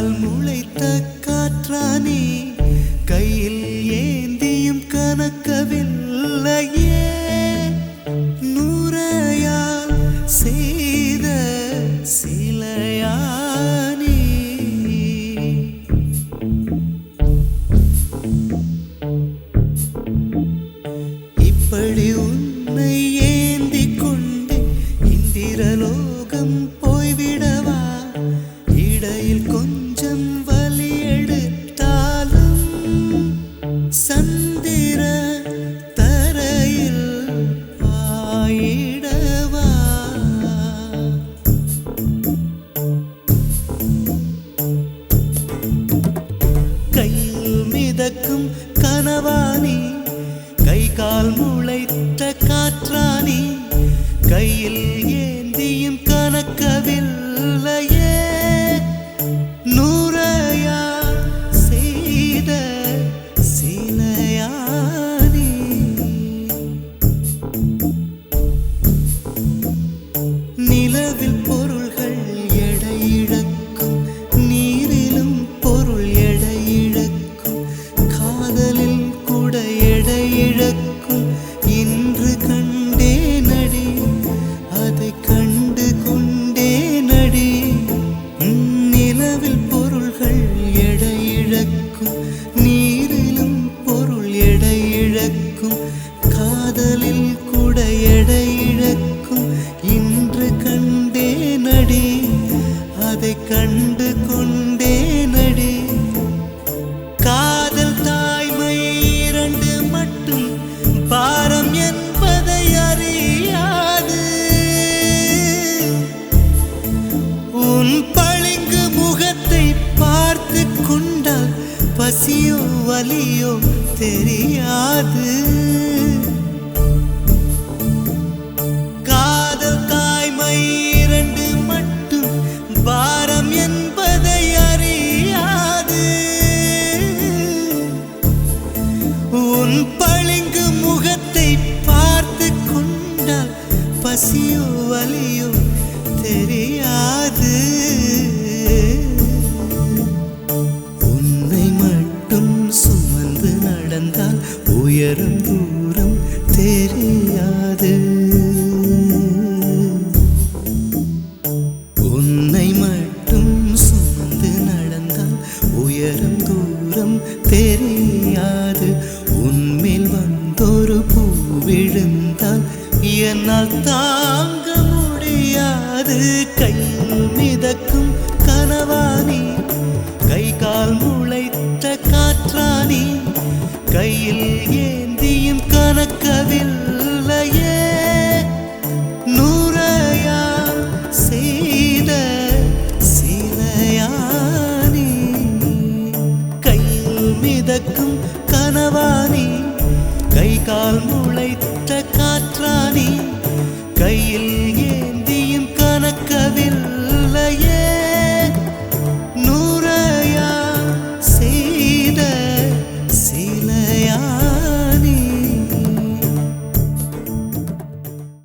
கைகால் முளைத்த காற்றானே கையில் ஏந்தியும் கனக்கவில்லையே நூறையால் செய்த சிலையானே இப்படி உன்னை ஏந்தி கொண்டு இந்திரலோகம் போய்விடவா இடையில் கொஞ்சம் வலி எடுத்தாலும் சந்திர தரையில் ஆயிடவா கையில் மிதக்கும் கனவானி கைகால் முளைத்த காற்றானி கையில் ஏந்தியும் கனக்கவில்லையே நூறையா செய்த சிலையானி நிலவில் பொருள்கள் எடையிழக்கும் நீரிலும் பொருள் எடையிழக்கும் காதலில் கூட எடையிழக்கும் இன்று கண்டே நடி அதை கண்டு கொண்டே நடி நிலவில் பொருள்கள் எடையிழக்கும் நீரிலும் பொருள் எடையிழக்கும் காதலில் கூட எடையிழக்கும் இன்று கண்டே நடி அதை கண்டு கொண்டே நடி காதல் தாய்மை இரண்டு மட்டும் பாரம் என்பதை அறியாது உன் பளிங்கு முகத்தை பார்த்து கொண்டால் பசியோ வலியோ தெரியாது காதல் தாய்மை